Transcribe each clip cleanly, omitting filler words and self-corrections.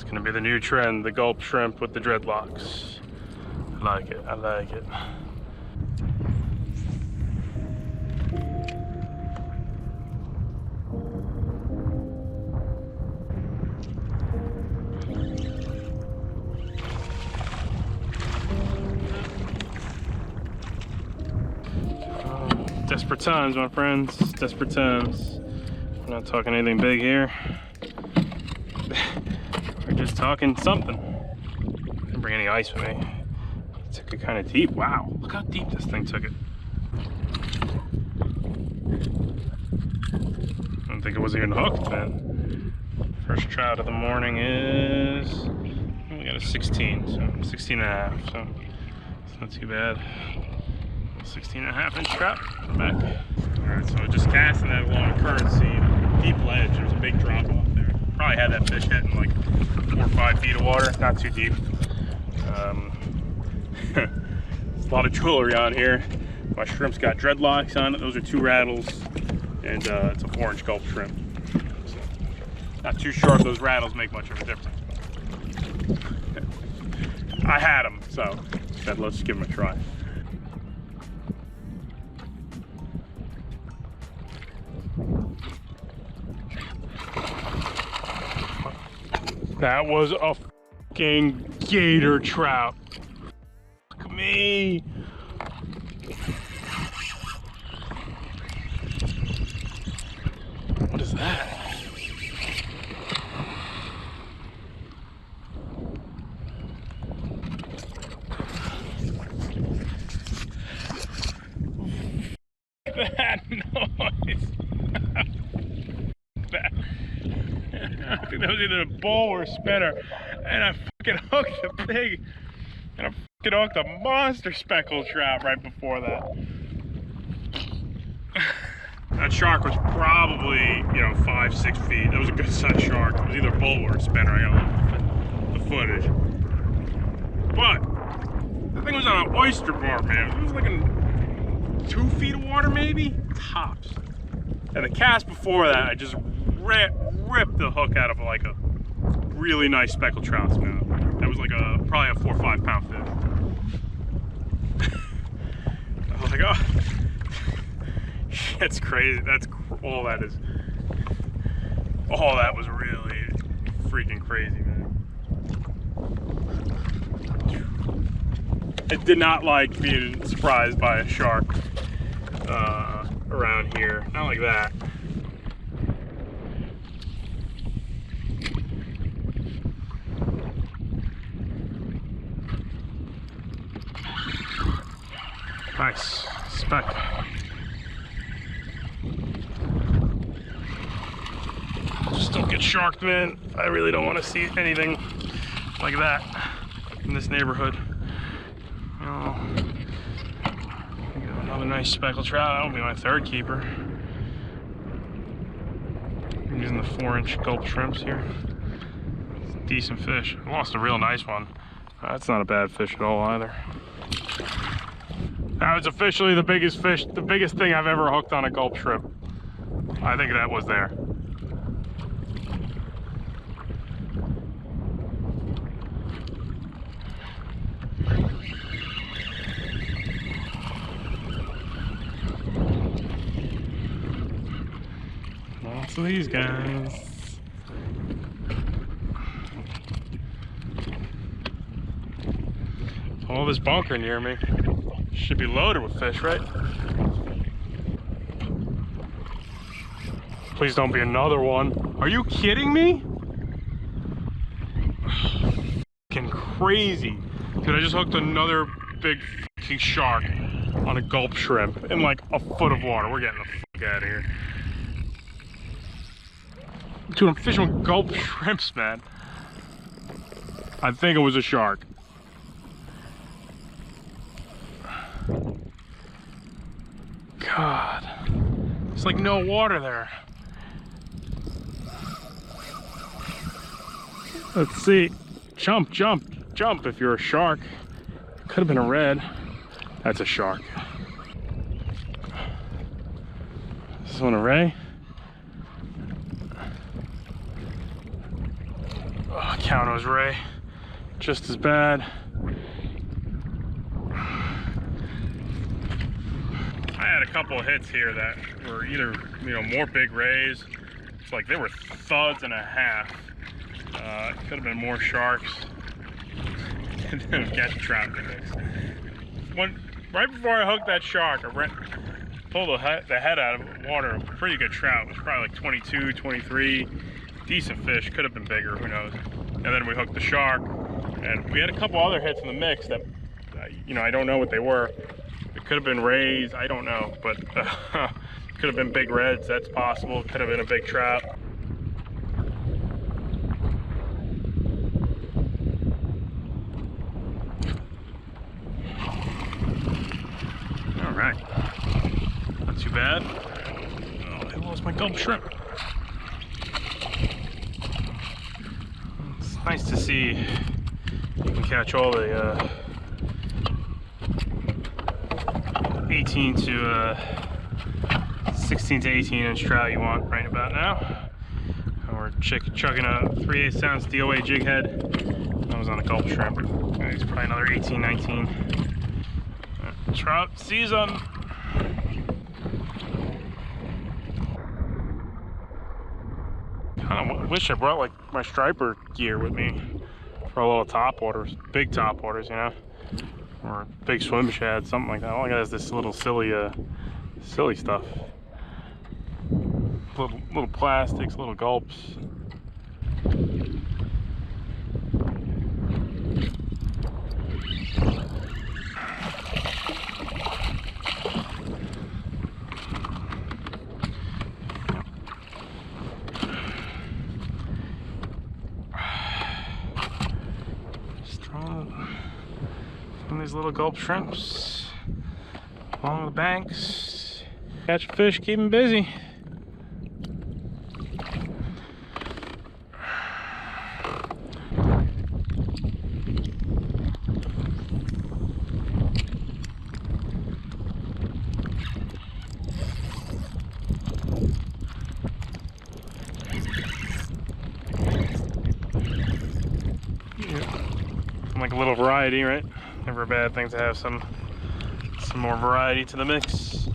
It's gonna be the new trend, the gulp shrimp with the dreadlocks. I like it, I like it. Desperate times, my friends, desperate times. We're not talking anything big here. We're just talking something. I didn't bring any ice with me. It took it kind of deep. Wow, look how deep this thing took it. I don't think it was even hooked, man. First trout of the morning is, we got a 16, so 16 and a half, so it's not too bad. 16 and a half inch trout, back. All right, so just casting that along a current seam, deep ledge, there's a big drop off there. Probably had that fish hitting like 4 or 5 feet of water, not too deep. There's a lot of jewelry on here. My shrimp's got dreadlocks on it. Those are 2 rattles, and it's a 4-inch gulp shrimp. So, not too sure if those rattles make much of a difference. I had them, so let's just give them a try. That was a fucking gator trout. Look at me. What is that? That noise. I think that was either a bull or a spinner, and I fucking hooked a pig, and I fucking hooked a monster speckled trout right before that. That shark was probably, 5-6 feet. That was a good sized shark. It was either a bull or a spinner. I got the footage. But the thing was on an oyster bar, man. It was like in 2 feet of water, maybe tops. And the cast before that, I just ripped the hook out of like a really nice speckled trout snout. That was like probably a 4 or 5 pound fish. I was like, oh, that's crazy. That's all that is. All that was really freaking crazy, man. I did not like being surprised by a shark around here. Not like that. Nice speck. Just don't get sharked, man. I really don't want to see anything like that in this neighborhood. Oh, another nice speckled trout. That'll be my 3rd keeper. I'm using the 4-inch gulp shrimps here. Decent fish. I lost a real nice one. That's not a bad fish at all either. That was officially the biggest fish, the biggest thing I've ever hooked on a gulp shrimp. I think that was there. Lots of these guys. All this bunker near me. Should be loaded with fish, right? Please don't be another one. Are you kidding me? Fucking crazy. Dude, I just hooked another big fucking shark on a gulp shrimp in like a foot of water. We're getting the fuck out of here. Dude, I'm fishing with gulp shrimps, man. I think it was a shark. God, it's like no water there. Let's see. Jump, jump, jump if you're a shark. Could have been a red. That's a shark. Is this one a ray? Oh, Counters Ray, just as bad. I had a couple of hits here that were either, you know, more big rays. It's like they were thuds and a half. Could have been more sharks. And then catch trout in the mix. Right before I hooked that shark, I pulled the head out of the water. A pretty good trout. It was probably like 22, 23. Decent fish. Could have been bigger. Who knows? And then we hooked the shark, and we had a couple other hits in the mix that, you know, I don't know what they were. It could have been rays. I don't know, but could have been big reds. That's possible. Could have been a big trout. All right, not too bad. Oh, I lost my gulp shrimp. It's nice to see you can catch all the 18 to 16 to 18 inch trout you want right about now. And we're chugging a 3/8 ounce DOA jig head. That was on a gulp shrimp. It's probably another 18, 19. Trout season. Kind of wish I brought like my striper gear with me for a little top waters, big top waters, you know, or big swim shad, something like that. All I got is this little silly stuff. Little plastics, little gulps. These little gulp shrimps along the banks. Catch fish, keep them busy. Like a little variety, right? Never a bad thing to have some more variety to the mix.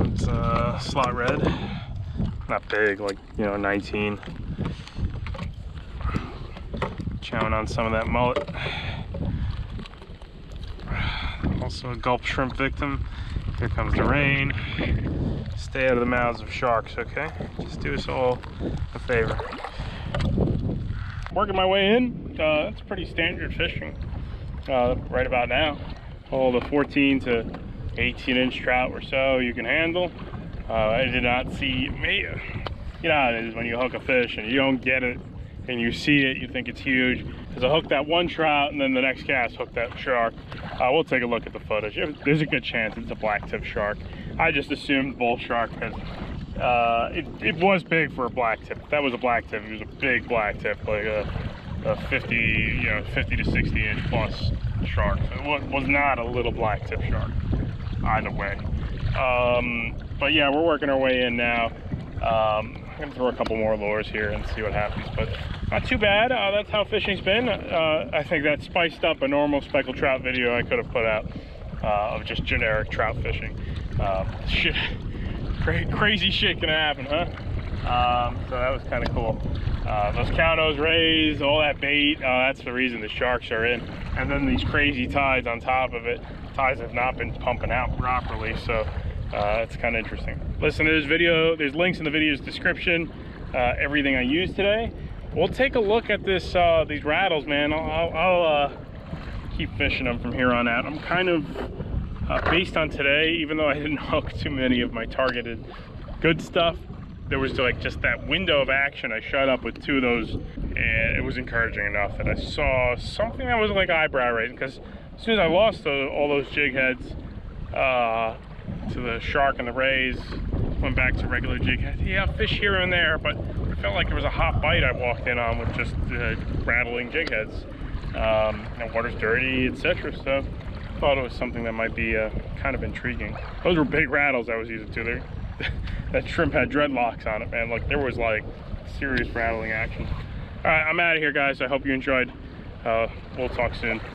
It's slot red, not big, like, you know, 19. Chowing on some of that mullet. Also a gulp shrimp victim. Here comes the rain. Stay out of the mouths of sharks, okay? Just do us all a favor. Working my way in. It's pretty standard fishing. Right about now, all the 14 to 18 inch trout or so you can handle. I did not see me. You know how it is when you hook a fish and you don't get it and you see it, you think it's huge. Because I hooked that one trout and then the next cast hooked that shark. We'll take a look at the footage. There's a good chance it's a black tip shark. I just assumed bull shark because it was big for a black tip. If that was a black tip, it was a big black tip, like a 50, you know, 50 to 60 inch plus shark. So it was not a little black tip shark either way. But yeah, we're working our way in now. I'm gonna throw a couple more lures here and see what happens, but not too bad. That's how fishing's been. I think that spiced up a normal speckled trout video I could have put out of just generic trout fishing. Shit, crazy shit can happen, huh? So that was kind of cool. Those cow-nose rays, all that bait, that's the reason the sharks are in. And then these crazy tides on top of it. Tides have not been pumping out properly, so it's kind of interesting. Listen to this video. There's links in the video's description. Everything I used today. We'll take a look at this. These rattles, man. I'll keep fishing them from here on out. I'm kind of based on today, even though I didn't hook too many of my targeted good stuff. There was like just that window of action. I shot up with 2 of those, and it was encouraging enough that I saw something that was like eyebrow raising. Because as soon as I lost all those jig heads to the shark and the rays, went back to regular jig heads. Yeah, fish here and there, but it felt like it was a hot bite I walked in on with just rattling jig heads. The water's dirty, etc. So I thought it was something that might be kind of intriguing. Those were big rattles I was using too. That shrimp had dreadlocks on it, man. Like there was like serious rattling action. All right, I'm out of here, guys. I hope you enjoyed. We'll talk soon.